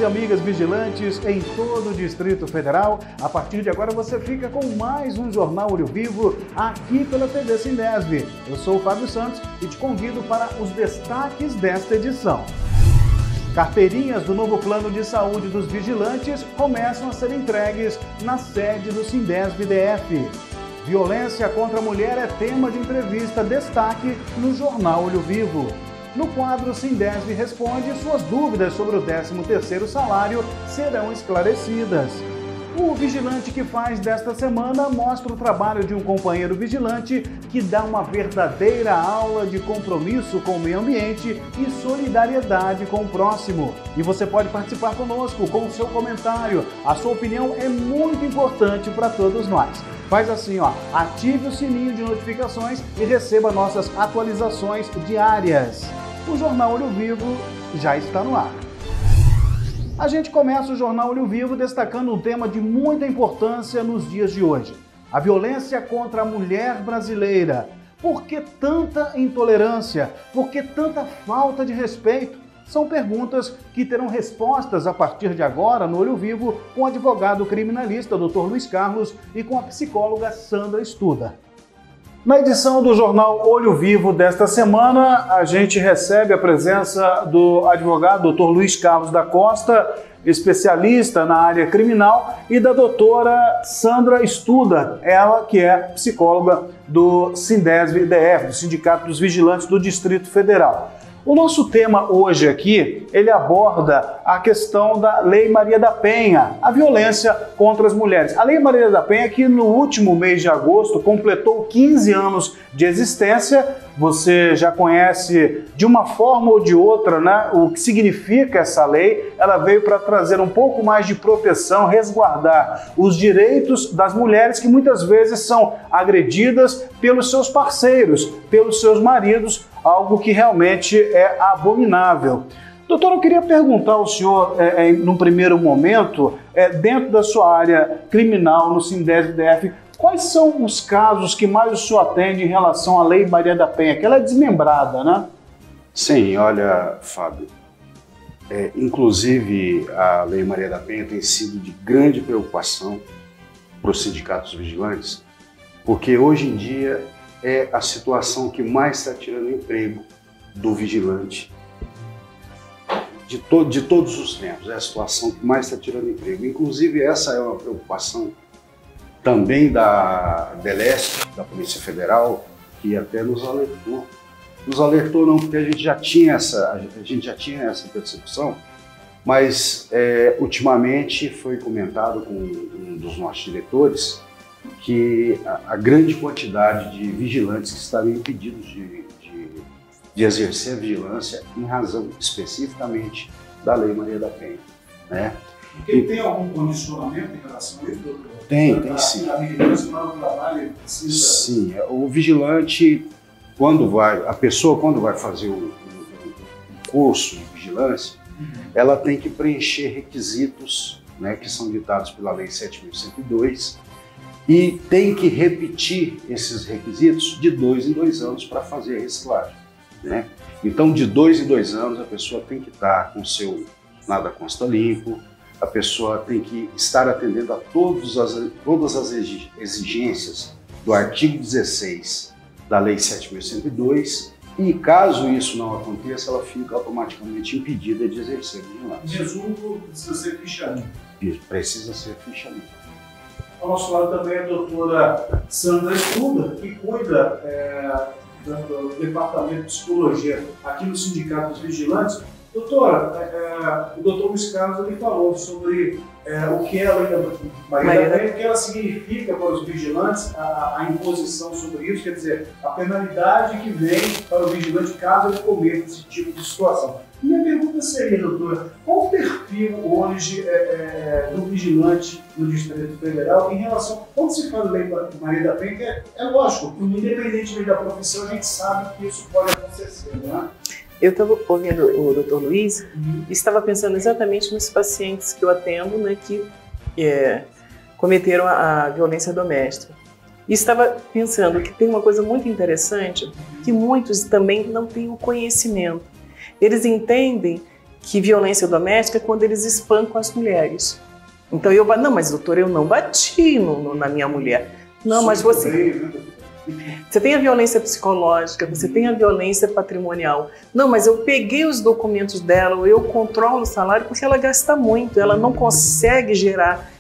amigas vigilantes em todo o Distrito Federal. A partir de agora você fica com mais um Jornal Olho Vivo aqui pela TV Sindesv. Eu sou o Fábio Santos e te convido para os destaques desta edição. Carteirinhas do novo plano de saúde dos vigilantes começam a ser entregues na sede do Sindesv-DF. Violência contra a mulher é tema de entrevista destaque no Jornal Olho Vivo. No quadro Sindesv Responde, suas dúvidas sobre o 13º salário serão esclarecidas. O vigilante que faz desta semana mostra o trabalho de um companheiro vigilante que dá uma verdadeira aula de compromisso com o meio ambiente e solidariedade com o próximo. E você pode participar conosco com o seu comentário. A sua opinião é muito importante para todos nós. Faz assim, ative o sininho de notificações e receba nossas atualizações diárias. O Jornal Olho Vivo já está no ar. A gente começa o Jornal Olho Vivo destacando um tema de muita importância nos dias de hoje. A violência contra a mulher brasileira. Por que tanta intolerância? Por que tanta falta de respeito? São perguntas que terão respostas a partir de agora no Olho Vivo com o advogado criminalista Dr. Luiz Carlos e com a psicóloga Sandra Studa. Na edição do Jornal Olho Vivo desta semana, a gente recebe a presença do advogado Dr. Luiz Carlos da Costa, especialista na área criminal, e da doutora Sandra Studa, ela que é psicóloga do Sindesv-DF, do Sindicato dos Vigilantes do Distrito Federal. O nosso tema hoje aqui, ele aborda a questão da Lei Maria da Penha, a violência contra as mulheres. A Lei Maria da Penha, que no último mês de agosto completou 15 anos de existência, você já conhece de uma forma ou de outra, né, o que significa essa lei. Ela veio para trazer um pouco mais de proteção, resguardar os direitos das mulheres que muitas vezes são agredidas pelos seus parceiros, pelos seus maridos, algo que realmente é abominável. Doutor, eu queria perguntar ao senhor, num primeiro momento, dentro da sua área criminal no Sindesv-DF, quais são os casos que mais o senhor atende em relação à Lei Maria da Penha, que ela é desmembrada, né? Sim, olha, Fábio, inclusive a Lei Maria da Penha tem sido de grande preocupação para os sindicatos vigilantes, porque hoje em dia é a situação que mais está tirando emprego do vigilante de todos os tempos. É a situação que mais está tirando emprego. Inclusive, essa é uma preocupação também da DELESP, da Polícia Federal, que até nos alertou. Nos alertou não, porque a gente já tinha essa percepção, mas ultimamente foi comentado com um dos nossos diretores que a grande quantidade de vigilantes que estariam impedidos de exercer a vigilância em razão especificamente da Lei Maria da Penha, né? Porque tem algum condicionamento em relação a isso, doutor? Tem sim. A vigilância para o trabalho precisa... Sim, o vigilante, quando vai fazer o curso de vigilância, ela tem que preencher requisitos, né, que são ditados pela Lei 7.102, e tem que repetir esses requisitos de 2 em 2 anos para fazer a reciclagem, né? Então, de 2 em 2 anos, a pessoa tem que estar com o seu nada consta limpo, a pessoa tem que estar atendendo a todas as exigências do artigo 16 da Lei 7.102, e caso isso não aconteça, ela fica automaticamente impedida de exercer a vigilância. Em resumo, precisa ser ficha limpa. Precisa ser ficha limpa. Ao nosso lado também a doutora Sandra Studa, que cuida do Departamento de Psicologia aqui no Sindicato dos Vigilantes. Doutora, o doutor Luiz Carlos ele falou sobre o que é a Lei Maria da Penha, o que ela significa para os vigilantes, a imposição sobre isso, quer dizer, a penalidade que vem para o vigilante caso ele cometa esse tipo de situação. Minha pergunta seria, doutora, qual o perfil hoje do vigilante no Distrito Federal em relação, quando se fala de Lei Maria da Penha, que é lógico, independentemente da profissão, a gente sabe que isso pode acontecer, não é? Eu estava ouvindo o Dr. Luiz e estava pensando exatamente nos pacientes que eu atendo, né, que cometeram a violência doméstica. E estava pensando que tem uma coisa muito interessante, que muitos também não têm o conhecimento. Eles entendem que violência doméstica é quando eles espancam as mulheres. Então eu falo, não, mas doutor, eu não bati na minha mulher. Não, mas você tem a violência psicológica, você tem a violência patrimonial. Não, mas eu peguei os documentos dela, eu controlo o salário porque ela gasta muito, ela não consegue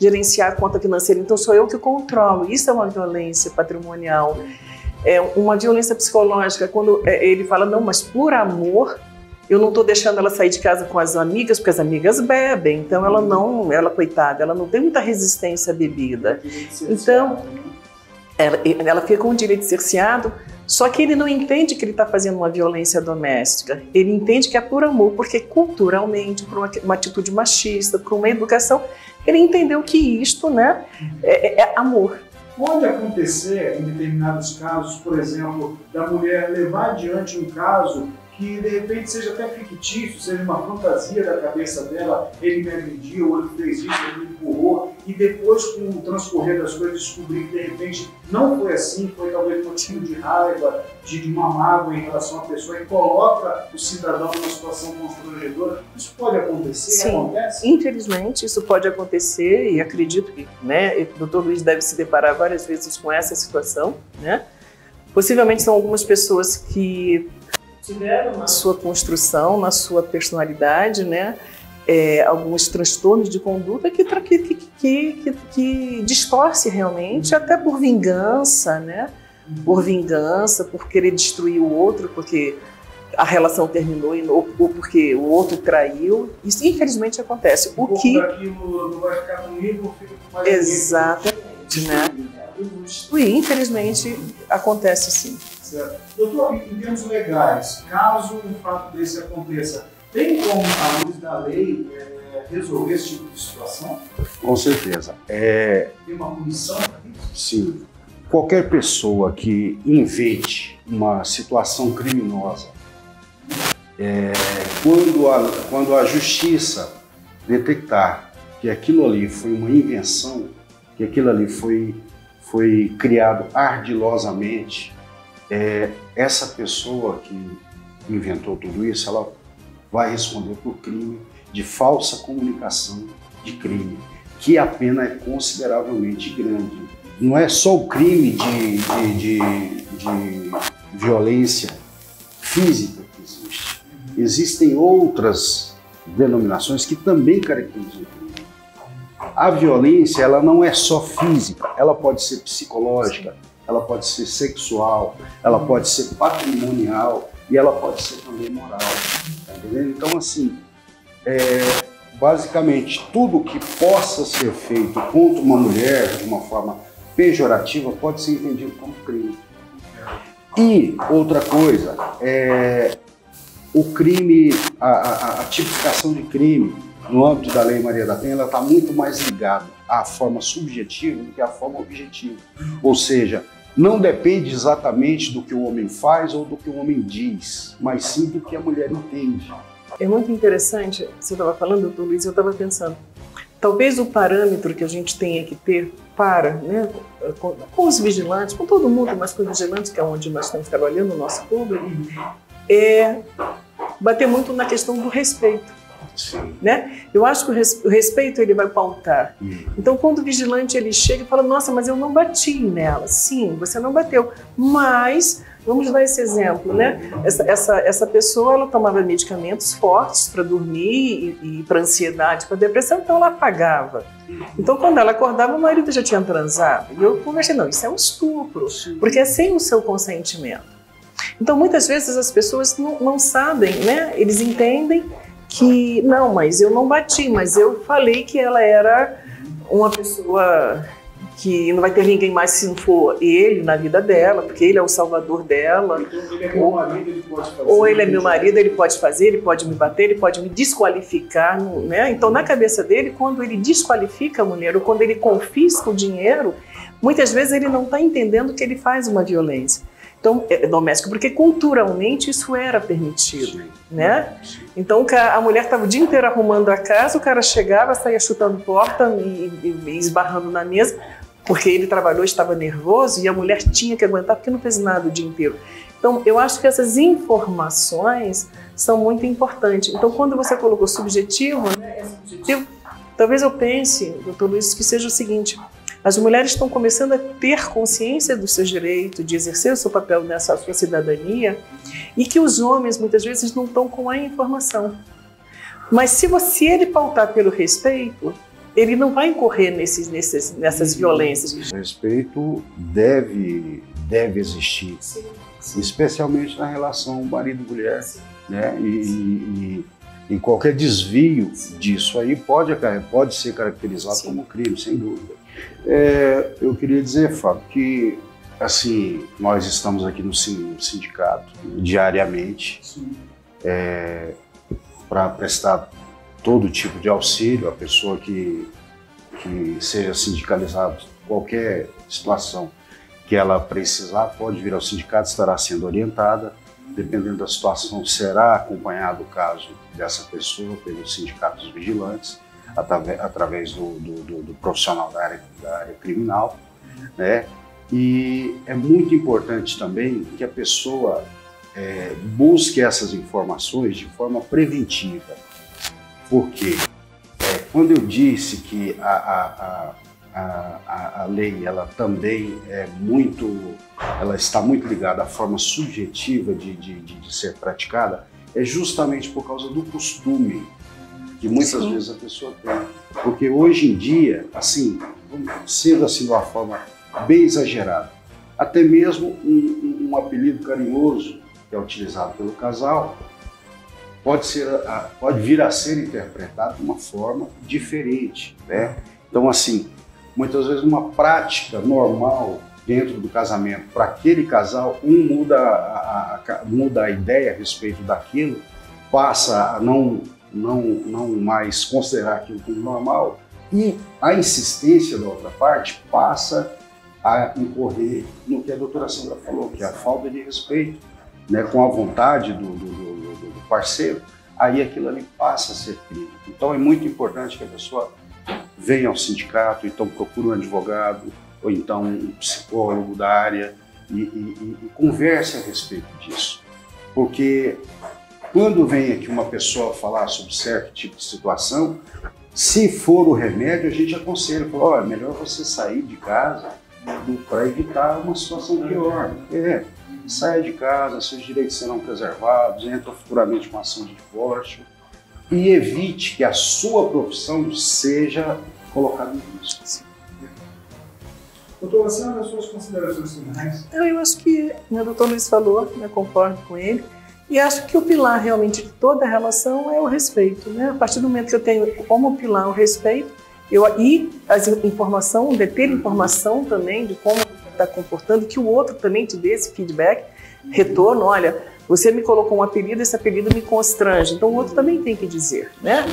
gerenciar a conta financeira, então sou eu que controlo. Isso é uma violência patrimonial. É uma violência psicológica, quando ele fala, não, mas por amor, eu não estou deixando ela sair de casa com as amigas, porque as amigas bebem, então ela coitada, ela não tem muita resistência à bebida. Então, ela fica com o direito cerceado, só que ele não entende que ele está fazendo uma violência doméstica. Ele entende que é por amor, porque culturalmente, por uma atitude machista, por uma educação, ele entendeu que isto, né, é amor. Pode acontecer, em determinados casos, por exemplo, da mulher levar adiante um caso que de repente seja até fictício, seja uma fantasia da cabeça dela, ele me agrediu, ou ele fez isso, ele me empurrou, e depois, com o transcorrer das coisas, descobrir que de repente não foi assim, foi talvez motivo de raiva, de uma mágoa em relação à pessoa, e coloca o cidadão numa situação constrangedora. Isso pode acontecer? Sim, acontece? Infelizmente isso pode acontecer, e acredito que, né, o Dr. Luiz deve se deparar várias vezes com essa situação, né? Possivelmente são algumas pessoas que tiveram na sua construção, na sua personalidade, né, alguns transtornos de conduta que distorce realmente, até por vingança, né, por querer destruir o outro, porque a relação terminou ou porque o outro traiu. Isso infelizmente acontece. Daquilo não vai ficar comigo, fica com mais exatamente, né? E infelizmente acontece sim. Certo. Doutor, em termos legais, caso um fato desse aconteça, tem como, à luz da lei, resolver esse tipo de situação? Com certeza. Tem uma punição para isso? Sim. Qualquer pessoa que invente uma situação criminosa, quando a justiça detectar que aquilo ali foi uma invenção, que aquilo ali foi criado ardilosamente, essa pessoa que inventou tudo isso, ela vai responder por crime de falsa comunicação de crime, que a pena é consideravelmente grande. Não é só o crime de violência física que existe. Existem outras denominações que também caracterizam o crime. A violência, ela não é só física, ela pode ser psicológica, ela pode ser sexual, ela pode ser patrimonial e ela pode ser também moral. Tá entendendo? Então, assim, basicamente, tudo que possa ser feito contra uma mulher de uma forma pejorativa pode ser entendido como crime. E outra coisa, o crime, a tipificação de crime no âmbito da Lei Maria da Penha, ela está muito mais ligada à forma subjetiva do que à forma objetiva. Ou seja, não depende exatamente do que o homem faz ou do que o homem diz, mas sim do que a mulher entende. É muito interessante, você estava falando, doutor Luiz, eu estava pensando, talvez o parâmetro que a gente tenha que ter para, né, com os vigilantes, com todo mundo, mas com os vigilantes, que é onde nós estamos trabalhando, o nosso público, é bater muito na questão do respeito. Né? Eu acho que o respeito ele vai pautar. Então, quando o vigilante ele chega e fala, nossa, mas eu não bati nela. Sim, você não bateu, mas vamos dar esse exemplo, né? Essa pessoa ela tomava medicamentos fortes para dormir e para ansiedade, para depressão, então ela apagava. Então, quando ela acordava, o marido já tinha transado. E eu conversei, não, isso é um estupro, porque é sem o seu consentimento. Então, muitas vezes as pessoas não sabem, né? Eles entendem que, não, mas eu não bati, mas eu falei que ela era uma pessoa que não vai ter ninguém mais se não for ele na vida dela, porque ele é o salvador dela. Então, ele é meu marido, ele pode fazer. Ou ele é meu marido, ele pode fazer, ele pode me bater, ele pode me desqualificar, né? Então, na cabeça dele, quando ele desqualifica a mulher ou quando ele confisca o dinheiro, muitas vezes ele não está entendendo que ele faz uma violência. Então, doméstico, porque culturalmente isso era permitido, né? Então, a mulher estava o dia inteiro arrumando a casa, o cara chegava, saía chutando porta e esbarrando na mesa, porque ele trabalhou, estava nervoso e a mulher tinha que aguentar porque não fez nada o dia inteiro. Então, eu acho que essas informações são muito importantes. Então, quando você colocou subjetivo, né, subjetivo, talvez eu pense, doutor Luiz, que seja o seguinte: as mulheres estão começando a ter consciência dos seus direitos, de exercer o seu papel nessa sua cidadania, e que os homens, muitas vezes, não estão com a informação. Mas se ele pautar pelo respeito, ele não vai incorrer nessas violências. O respeito deve existir, Sim. especialmente na relação marido-mulher, né? E qualquer desvio disso aí pode ser caracterizado como crime, sem dúvida. Eu queria dizer, Fábio, que assim, nós estamos aqui no sindicato diariamente para prestar todo tipo de auxílio à pessoa que seja sindicalizada. Qualquer situação que ela precisar pode vir ao sindicato, estará sendo orientada. Dependendo da situação, será acompanhado o caso dessa pessoa pelos sindicatos vigilantes, através do profissional da área criminal, né? E é muito importante também que a pessoa busque essas informações de forma preventiva, porque quando eu disse que a lei ela também ela está muito ligada à forma subjetiva de ser praticada, é justamente por causa do costume que muitas vezes a pessoa tem. Porque hoje em dia, assim, sendo assim de uma forma bem exagerada, até mesmo um apelido carinhoso que é utilizado pelo casal pode vir a ser interpretado de uma forma diferente, né? Então, assim, muitas vezes uma prática normal dentro do casamento, para aquele casal, muda a ideia a respeito daquilo, passa a não mais considerar aquilo como normal, e a insistência da outra parte passa a incorrer no que a doutora Sandra falou, que é a falta de respeito, né, com a vontade do parceiro, aí aquilo ali passa a ser crime. Então é muito importante que a pessoa venha ao sindicato, então procure um advogado, ou então um psicólogo da área e converse a respeito disso. Porque quando vem aqui uma pessoa falar sobre certo tipo de situação, se for o remédio, a gente aconselha, fala, é melhor você sair de casa para evitar uma situação pior. Saia de casa, seus direitos serão preservados, entra futuramente com ação de divórcio e evite que a sua profissão seja colocada em risco. Doutora Sandra, as suas considerações finais? Eu acho que o doutor Luiz falou, eu concordo com ele, e acho que o pilar realmente de toda a relação é o respeito, né? A partir do momento que eu tenho como pilar o respeito, e a informação, de ter informação também de como está comportando, que o outro também te dê esse feedback, retorno, olha, você me colocou um apelido, esse apelido me constrange, então o outro também tem que dizer, né?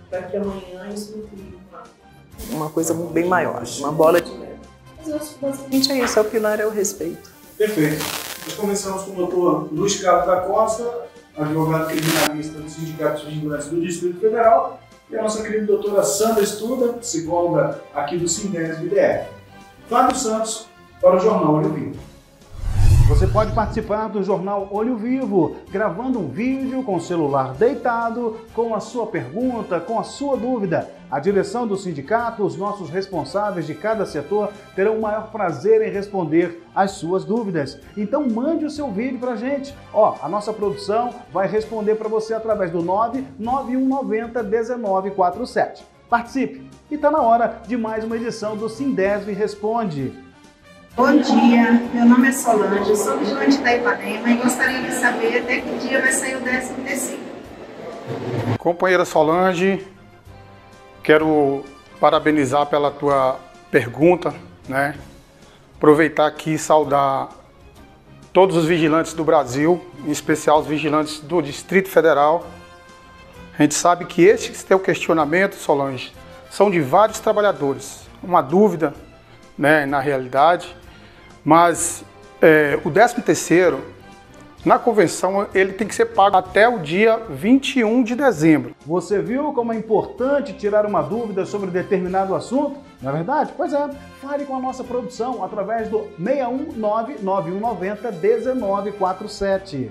Para que amanhã isso não crie uma coisa bem maior, uma bola de neve. Mas eu acho que basicamente é isso, o pilar é o respeito. Perfeito. Nós começamos com o doutor Luiz Carlos da Costa, advogado criminalista do Sindicato de Vigilantes do Distrito Federal, e a nossa querida doutora Sandra Studa, psicóloga aqui do Sindesv-DR. Fábio Santos, para o Jornal Olho Vivo. Você pode participar do Jornal Olho Vivo, gravando um vídeo com o celular deitado, com a sua pergunta, com a sua dúvida. A direção do sindicato, os nossos responsáveis de cada setor terão o maior prazer em responder as suas dúvidas. Então mande o seu vídeo para a gente. A nossa produção vai responder para você através do 99190 1947. Participe! E está na hora de mais uma edição do Sindesv Responde. Bom dia, meu nome é Solange, sou vigilante da Ipanema e gostaria de saber até que dia vai sair o 13º. Companheira Solange, quero parabenizar pela tua pergunta, né? Aproveitar aqui e saudar todos os vigilantes do Brasil, em especial os vigilantes do Distrito Federal. A gente sabe que esse teu questionamento, Solange, são de vários trabalhadores. Uma dúvida, né, na realidade. Mas o 13º, Na convenção, ele tem que ser pago até o dia 21 de dezembro. Você viu como é importante tirar uma dúvida sobre determinado assunto? Não é verdade? Pois é, fale com a nossa produção através do 619-9190-1947.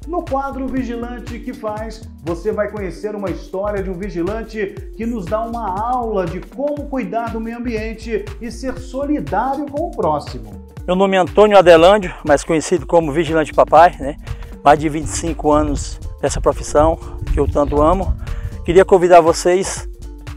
No quadro Vigilante que Faz, você vai conhecer uma história de um vigilante que nos dá uma aula de como cuidar do meio ambiente e ser solidário com o próximo. Meu nome é Antônio Adelândio, mais conhecido como Vigilante Papai, né? Mais de 25 anos dessa profissão que eu tanto amo. Queria convidar vocês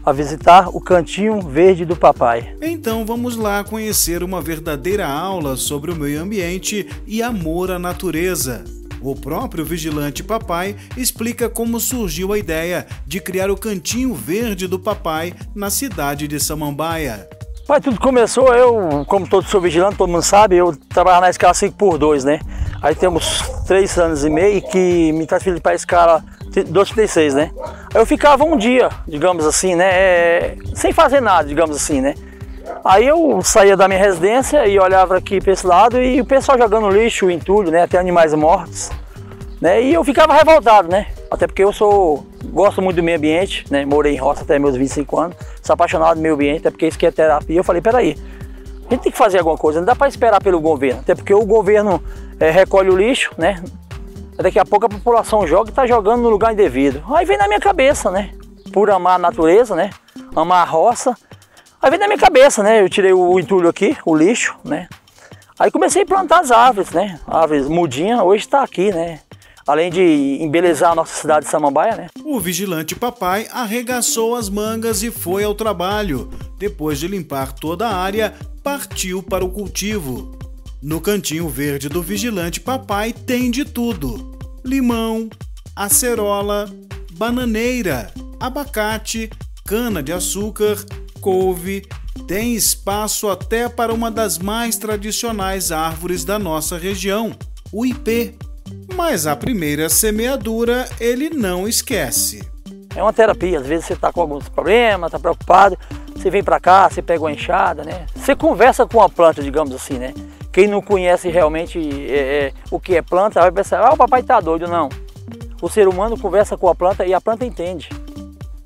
a visitar o Cantinho Verde do Papai. Então vamos lá conhecer uma verdadeira aula sobre o meio ambiente e amor à natureza. O próprio Vigilante Papai explica como surgiu a ideia de criar o Cantinho Verde do Papai na cidade de Samambaia. Pai, tudo começou, eu, como todo sou vigilante, todo mundo sabe, eu trabalho na escala 5x2, né? Aí tem uns 3 anos e meio que me transferi para a escala 236, né? Aí eu ficava um dia, digamos assim, né? Sem fazer nada, digamos assim, né? Aí eu saía da minha residência e olhava aqui para esse lado e o pessoal jogando lixo, entulho, né? Até animais mortos, né? E eu ficava revoltado, né? Até porque eu gosto muito do meio ambiente, né? Morei em roça até meus 25 anos, sou apaixonado do meio ambiente, até porque isso aqui é terapia. Eu falei, peraí, a gente tem que fazer alguma coisa, não dá para esperar pelo governo, até porque o governo recolhe o lixo, né? Daqui a pouco a população joga e está jogando no lugar indevido. Aí vem na minha cabeça, né? Por amar a natureza, né? Amar a roça. Aí vem na minha cabeça, né? Eu tirei o entulho aqui, o lixo, né? Aí comecei a plantar as árvores, né? Árvores mudinha, hoje está aqui, né? Além de embelezar a nossa cidade de Samambaia, né? O Vigilante Papai arregaçou as mangas e foi ao trabalho. Depois de limpar toda a área, partiu para o cultivo. No Cantinho Verde do Vigilante Papai tem de tudo: limão, acerola, bananeira, abacate, cana-de-açúcar, couve. Tem espaço até para uma das mais tradicionais árvores da nossa região, o ipê. Mas a primeira semeadura ele não esquece. É uma terapia, às vezes você está com alguns problemas, está preocupado, você vem para cá, você pega uma enxada, né? Você conversa com a planta, digamos assim, né? Quem não conhece realmente o que é planta, vai pensar, o papai está doido. Não. O ser humano conversa com a planta e a planta entende.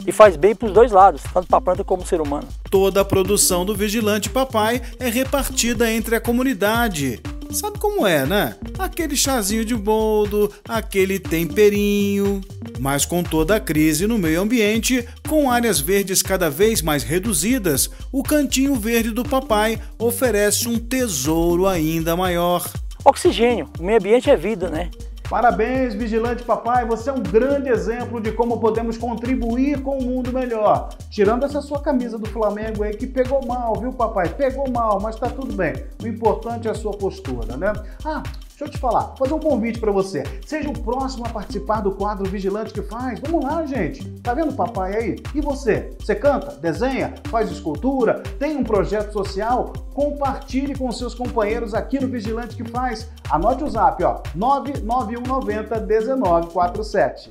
E faz bem para os dois lados, tanto para a planta como para o ser humano. Toda a produção do Vigilante Papai é repartida entre a comunidade. Sabe como é, né? Aquele chazinho de boldo, aquele temperinho. Mas com toda a crise no meio ambiente, com áreas verdes cada vez mais reduzidas, o Cantinho Verde do Papai oferece um tesouro ainda maior. Oxigênio, o meio ambiente é vida, né? Parabéns, Vigilante Papai, você é um grande exemplo de como podemos contribuir com um mundo melhor. Tirando essa sua camisa do Flamengo aí que pegou mal, viu, papai? Pegou mal, mas tá tudo bem. O importante é a sua postura, né? Deixa eu te falar, fazer um convite para você. Seja o próximo a participar do quadro Vigilante que Faz. Vamos lá, gente. Tá vendo o papai aí? E você? Você canta, desenha, faz escultura, tem um projeto social? Compartilhe com seus companheiros aqui no Vigilante que Faz. Anote o zap, ó, 99190-1947.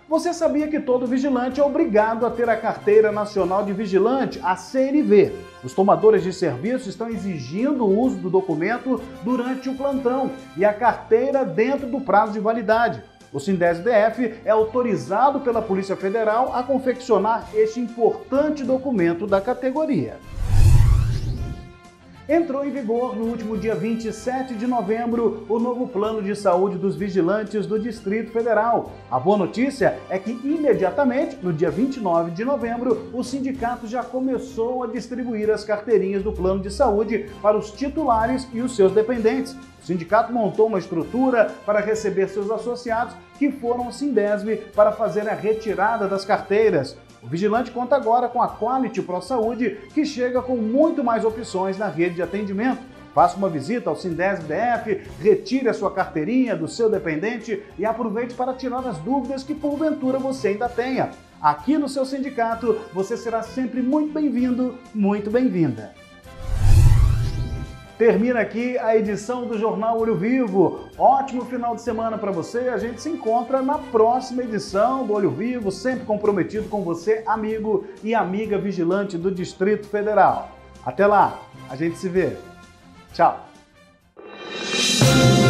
Você sabia que todo vigilante é obrigado a ter a Carteira Nacional de Vigilante, a CNV? Os tomadores de serviço estão exigindo o uso do documento durante o plantão e a carteira dentro do prazo de validade. O Sindesv-DF é autorizado pela Polícia Federal a confeccionar este importante documento da categoria. Entrou em vigor no último dia 27 de novembro o novo plano de saúde dos vigilantes do Distrito Federal. A boa notícia é que imediatamente, no dia 29 de novembro, o sindicato já começou a distribuir as carteirinhas do plano de saúde para os titulares e os seus dependentes. O sindicato montou uma estrutura para receber seus associados que foram ao Sindesv para fazer a retirada das carteiras. O vigilante conta agora com a Quality Pro Saúde, que chega com muito mais opções na rede de atendimento. Faça uma visita ao Sindesv-DF, retire a sua carteirinha do seu dependente e aproveite para tirar as dúvidas que porventura você ainda tenha. Aqui no seu sindicato, você será sempre muito bem-vindo, muito bem-vinda. Termina aqui a edição do Jornal Olho Vivo. Ótimo final de semana para você. A gente se encontra na próxima edição do Olho Vivo, sempre comprometido com você, amigo e amiga vigilante do Distrito Federal. Até lá, a gente se vê. Tchau. News.